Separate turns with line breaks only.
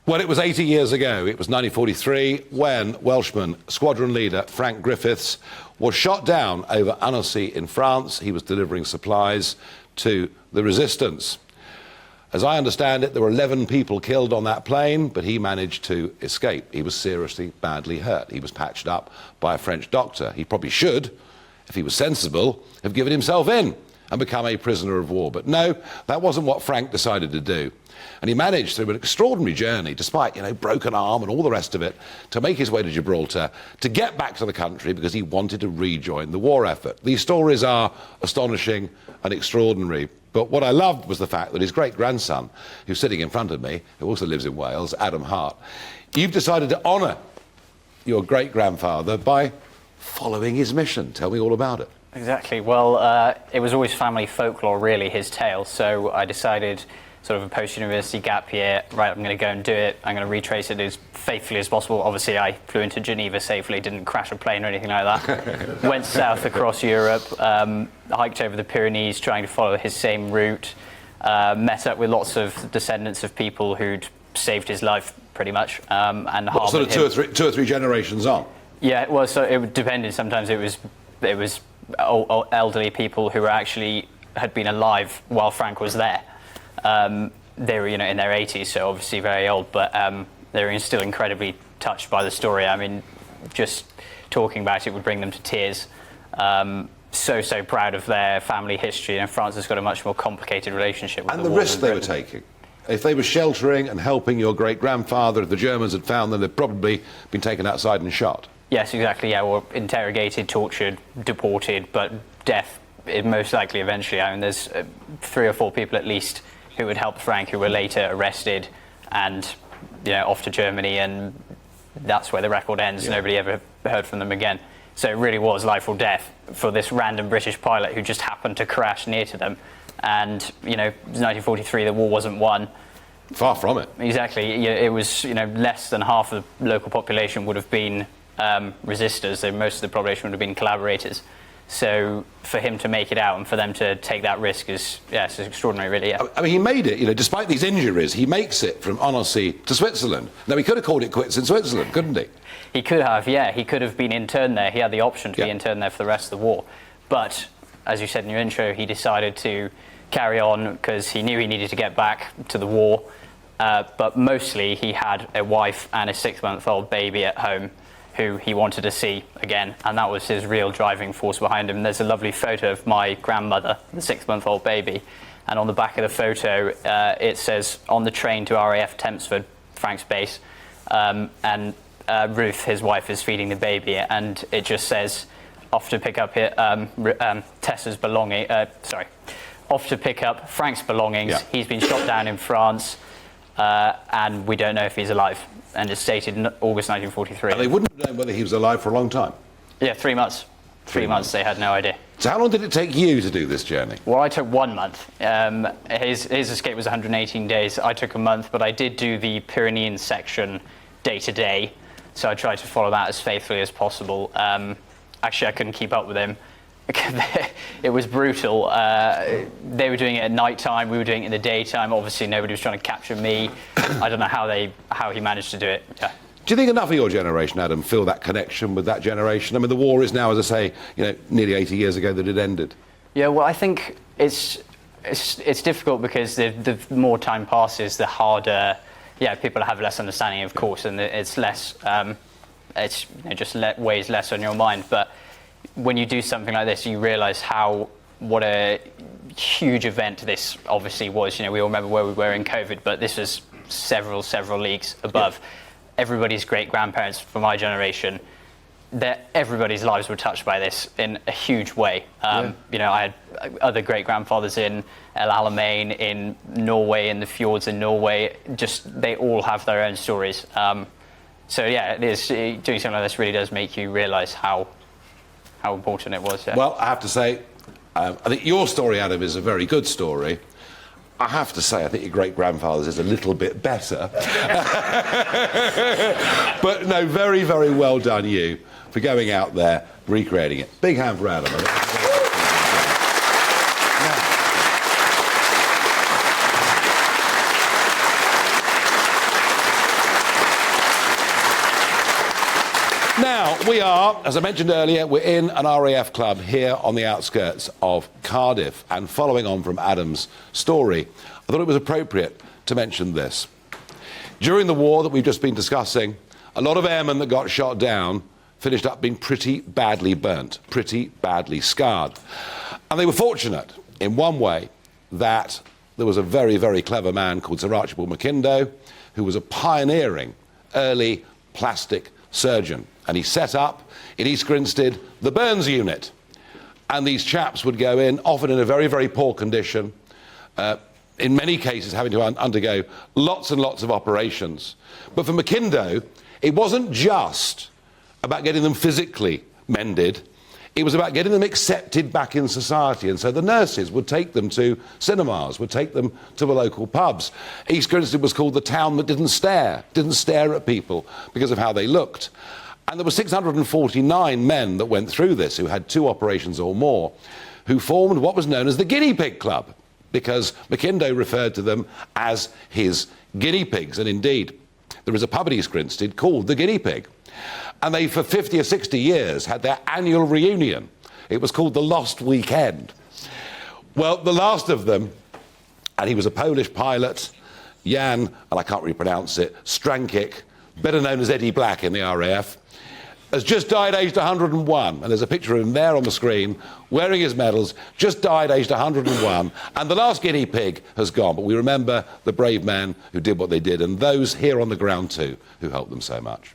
Well, it was 80 years ago. It was 1943 when Welshman squadron leader Frank Griffiths was shot down over Annecy in France. He was delivering supplies to the resistance. As I understand it, there were 11 people killed on that plane, but he managed to escape. He was seriously, badly hurt. He was patched up by a French doctor. He probably should, if he was sensible, have given himself in and become a prisoner of war. But no, that wasn't what Frank decided to do. And he managed through an extraordinary journey, despite, broken arm and all the rest of it, to make his way to Gibraltar, to get back to the country because he wanted to rejoin the war effort. These stories are astonishing and extraordinary. But what I loved was the fact that his great-grandson, who's sitting in front of me, who also lives in Wales, Adam Hart, you've decided to honour your great-grandfather by following his mission. Tell me all about it.
Exactly. Well, it was always family folklore, really, his tale. So I decided, sort of a post-university gap year, right, I'm going to go and do it. I'm going to retrace it as faithfully as possible. Obviously, I flew into Geneva safely, didn't crash a plane or anything like that. Went south across Europe, hiked over the Pyrenees, trying to follow his same route. Met up with lots of descendants of people who'd saved his life, pretty much. And
what, sort of two or three generations on?
Yeah, well, so it depended. Sometimes it was elderly people who had been alive while Frank was there. They were, in their 80s, so obviously very old, but they were still incredibly touched by the story. I mean, just talking about it would bring them to tears. So proud of their family history, and France has got a much more complicated relationship with
the risk they were taking. If they were sheltering and helping your great-grandfather, if the Germans had found them, they'd probably been taken outside and shot. Yes,
exactly, yeah, or interrogated, tortured, deported, but death, most likely eventually. I mean, there's 3 or 4 people at least who had helped Frank, who were later arrested and, off to Germany, and that's where the record ends. Yeah. Nobody ever heard from them again. So it really was life or death for this random British pilot who just happened to crash near to them. And, 1943, the war wasn't won.
Far from it.
Exactly. It was, less than half of the local population would have been resistors, so most of the population would have been collaborators. So for him to make it out and for them to take that risk is extraordinary, really. Yeah.
I mean, he made it, despite these injuries, he makes it from Annecy to Switzerland. Now, he could have called it quits in Switzerland, couldn't he?
He could have, yeah. He could have been interned there. He had the option to be interned there for the rest of the war. But, as you said in your intro, he decided to carry on because he knew he needed to get back to the war. But mostly he had a wife and a 6-month-old baby at home who he wanted to see again, and that was his real driving force behind him. There's a lovely photo of my grandmother, the 6-month-old baby, and on the back of the photo it says, on the train to RAF Tempsford, Frank's base, and Ruth, his wife, is feeding the baby, and it just says, off to pick up Tessa's belonging, off to pick up Frank's belongings. Yeah. He's been shot down in France, and we don't know if he's alive. And it's dated in August 1943. And
they wouldn't have known whether he was alive for a long time?
Yeah, 3 months. 3 months, they had no idea.
So how long did it take you to do this journey?
Well, I took 1 month. His escape was 118 days. I took a month, but I did do the Pyrenean section day to day, so I tried to follow that as faithfully as possible. Actually, I couldn't keep up with him. It was brutal. They were doing it at night time, we were doing it in the daytime. Obviously nobody was trying to capture me. I don't know how he managed to do it. Yeah.
Do you think enough of your generation, Adam, feel that connection with that generation? I mean, the war is now, as I say, nearly 80 years ago that it ended.
Yeah, well, I think it's difficult because the more time passes, the harder, people have less understanding, of course, and it's less, it's just weighs less on your mind. But when you do something like this, you realise what a huge event this obviously was. We all remember where we were in COVID, but this was several leagues above. Yeah. Everybody's great-grandparents from my generation, everybody's lives were touched by this in a huge way. I had other great-grandfathers in El Alamein, in Norway, in the fjords in Norway. Just, they all have their own stories. So yeah, it is, doing something like this really does make you realise how important it was. Yeah.
Well, I have to say, I think your story, Adam, is a very good story. I have to say, I think your great-grandfather's is a little bit better. But no, very, very well done you for going out there, recreating it. Big hand for Adam. Now, we are, as I mentioned earlier, we're in an RAF club here on the outskirts of Cardiff. And following on from Adam's story, I thought it was appropriate to mention this. During the war that we've just been discussing, a lot of airmen that got shot down finished up being pretty badly burnt, pretty badly scarred. And they were fortunate in one way that there was a very, very clever man called Sir Archibald Mackindo, who was a pioneering early plastic surgeon. And he set up in East Grinstead the burns unit. And these chaps would go in, often in a very, very poor condition, in many cases having to undergo lots and lots of operations. But for Mackindo, it wasn't just about getting them physically mended, it was about getting them accepted back in society. And so the nurses would take them to cinemas, would take them to the local pubs. East Grinstead was called the town that didn't stare at people because of how they looked. And there were 649 men that went through this, who had 2 operations or more, who formed what was known as the Guinea Pig Club, because Mackindo referred to them as his guinea pigs. And indeed, there is a pub at East Grinstead called the Guinea Pig. And they, for 50 or 60 years, had their annual reunion. It was called the Lost Weekend. Well, the last of them, and he was a Polish pilot, Jan, and I can't really pronounce it, Strankik, better known as Eddie Black in the RAF, has just died aged 101. And there's a picture of him there on the screen, wearing his medals, just died aged 101. And the last guinea pig has gone. But we remember the brave men who did what they did, and those here on the ground too, who helped them so much.